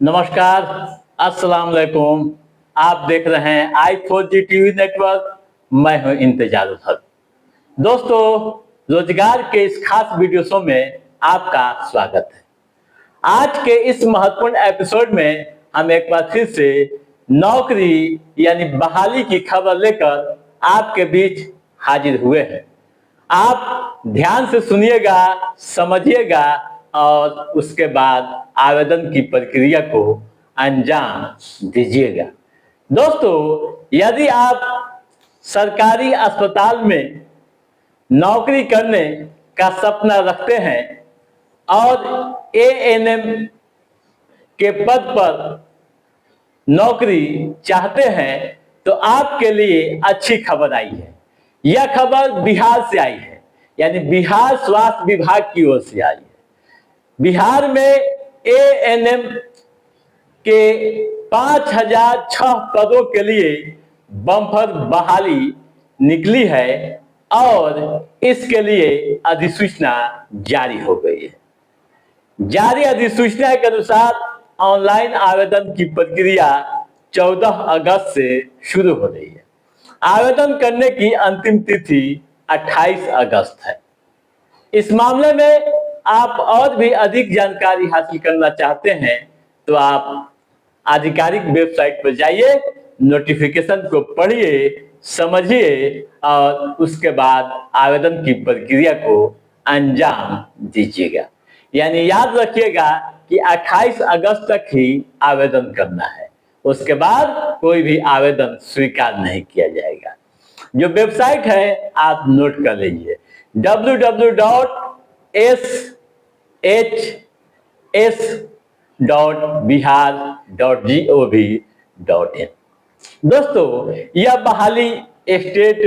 नमस्कार, अस्सलाम वालेकुम। आप देख रहे हैं i4G टीवी नेटवर्क। मैं हूं इंतजार हक। दोस्तों, रोजगार के इस खास वीडियो शो में आपका स्वागत है। आज के इस महत्वपूर्ण एपिसोड में हम एक बार फिर से नौकरी यानी बहाली की खबर लेकर आपके बीच हाजिर हुए हैं। आप ध्यान से सुनिएगा, समझिएगा और उसके बाद आवेदन की प्रक्रिया को अंजाम दीजिएगा। दोस्तों, यदि आप सरकारी अस्पताल में नौकरी करने का सपना रखते हैं और एएनएम के पद पर नौकरी चाहते हैं तो आपके लिए अच्छी खबर आई है। यह खबर बिहार से आई है, यानी बिहार स्वास्थ्य विभाग की ओर से आई है। बिहार में एएनएम के 5006 पदों के लिए बम्पर बहाली निकली है और इसके लिए अधिसूचना जारी हो गई है। जारी अधिसूचना के अनुसार ऑनलाइन आवेदन की प्रक्रिया 14 अगस्त से शुरू हो रही है। आवेदन करने की अंतिम तिथि 28 अगस्त है। इस मामले में आप और भी अधिक जानकारी हासिल करना चाहते हैं तो आप आधिकारिक वेबसाइट पर जाइए, नोटिफिकेशन को पढ़िए, समझिए और उसके बाद आवेदन की प्रक्रिया को अंजाम दीजिएगा। यानी याद रखिएगा कि 28 अगस्त तक ही आवेदन करना है, उसके बाद कोई भी आवेदन स्वीकार नहीं किया जाएगा। जो वेबसाइट है आप नोट कर लीजिए, www.shs.bihar.gov.in। दोस्तों, यह बहाली स्टेट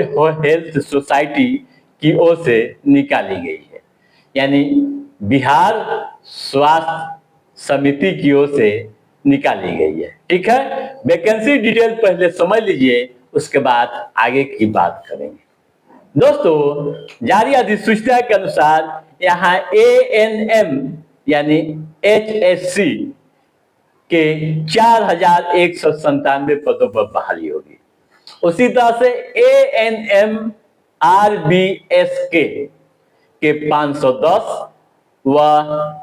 हेल्थ सोसाइटी की ओर से निकाली गई है, यानी बिहार स्वास्थ्य समिति की ओर से निकाली गई है। ठीक है, वैकेंसी डिटेल पहले समझ लीजिए, उसके बाद आगे की बात करेंगे। दोस्तों, जारी अधिसूचना के अनुसार यहाँ एएनएम यानी एचएससी के 4197 पदों पर बहाली होगी। उसी तरह से एएनएम आरबीएसके के 510 व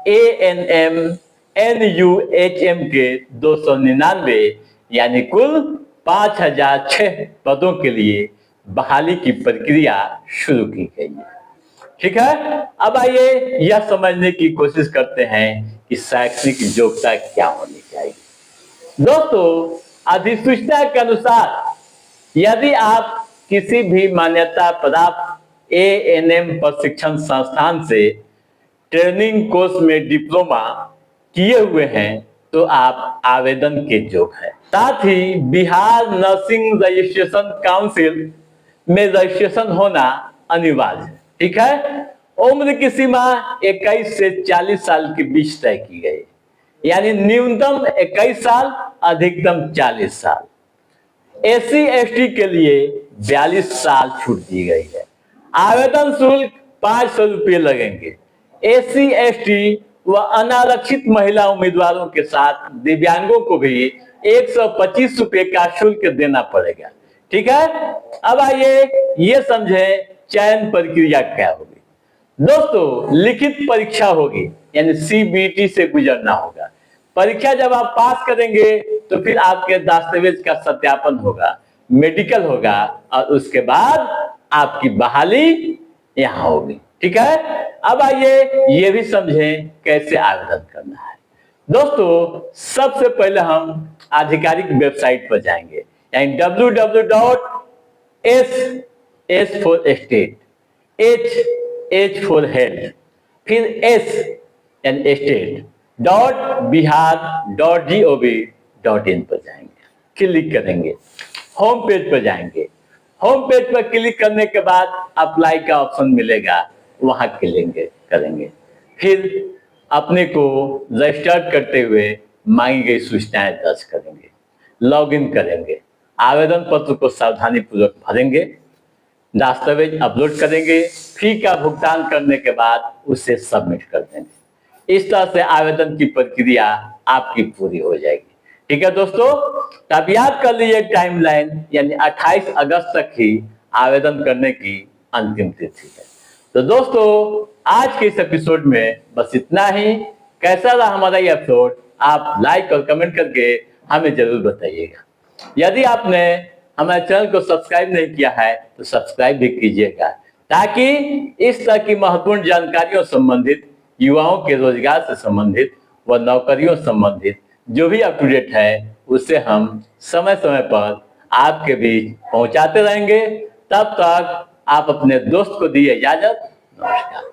एएनएम एनयूएचएम के 299 यानी कुल 5006 पदों के लिए बहाली की प्रक्रिया शुरू की गई है। ठीक है, अब आइए यह समझने की कोशिश करते हैं कि शैक्षणिक योग्यता क्या होनी चाहिए। दोस्तों, अधिसूचना के अनुसार यदि आप किसी भी मान्यता प्राप्त एएनएम प्रशिक्षण संस्थान से ट्रेनिंग कोर्स में डिप्लोमा किए हुए हैं तो आप आवेदन के योग्य हैं। साथ ही बिहार नर्सिंग रजिस्ट्रेशन काउंसिल में रजिस्ट्रेशन होना अनिवार्य है। ठीक है, उम्र की सीमा 21 से 40 साल के बीच तय की गई, यानी न्यूनतम 21 साल, अधिकतम 40 साल। एससी एसटी के लिए 42 साल छूट दी गई है। आवेदन शुल्क 500 रुपये लगेंगे। एससी एसटी व अनारक्षित महिला उम्मीदवारों के साथ दिव्यांगों को भी 125 रुपये का शुल्क देना पड़ेगा। ठीक है, अब आइए ये समझें चयन प्रक्रिया क्या होगी। दोस्तों, लिखित परीक्षा होगी, यानी सीबीटी से गुजरना होगा। परीक्षा जब आप पास करेंगे तो फिर आपके दस्तावेज का सत्यापन होगा, मेडिकल होगा और उसके बाद आपकी बहाली यहाँ होगी। ठीक है, अब आइए ये भी समझें कैसे आवेदन करना है। दोस्तों, सबसे पहले हम आधिकारिक वेबसाइट पर जाएंगे, यानी www.S for state, H for health, फिर S यानी स्टेट .bihar.gov.in पर जाएंगे, क्लिक करेंगे, होम पेज पर जाएंगे। होम पेज पर क्लिक करने के बाद अप्लाई का ऑप्शन मिलेगा, वहां क्लिक करेंगे। फिर अपने को रजिस्टर्ड करते हुए मांगी गई सूचनाएं दर्ज करेंगे, लॉगिन करेंगे, आवेदन पत्र को सावधानी पूर्वक भरेंगे, दस्तावेज अपलोड करेंगे, फी का भुगतान करने के बाद उसे सबमिट कर देंगे। इस तरह से आवेदन की प्रक्रिया आपकी पूरी हो जाएगी। ठीक है दोस्तों, तब याद कर लीजिए टाइमलाइन यानी 28 अगस्त तक ही आवेदन करने की अंतिम तिथि है। तो दोस्तों आज के इस एपिसोड में बस इतना ही। कैसा रहा हमारा ये एपिसोड आप लाइक और कमेंट करके हमें जरूर बताइएगा। यदि आपने हमारे चैनल को सब्सक्राइब नहीं किया है तो सब्सक्राइब भी कीजिएगा, ताकि इस तरह की महत्वपूर्ण जानकारियों संबंधित, युवाओं के रोजगार से संबंधित व नौकरियों संबंधित जो भी अप टू डेट है उससे हम समय समय पर आपके बीच पहुंचाते रहेंगे। तब तक आप अपने दोस्त को दिए इजाजत। नमस्कार।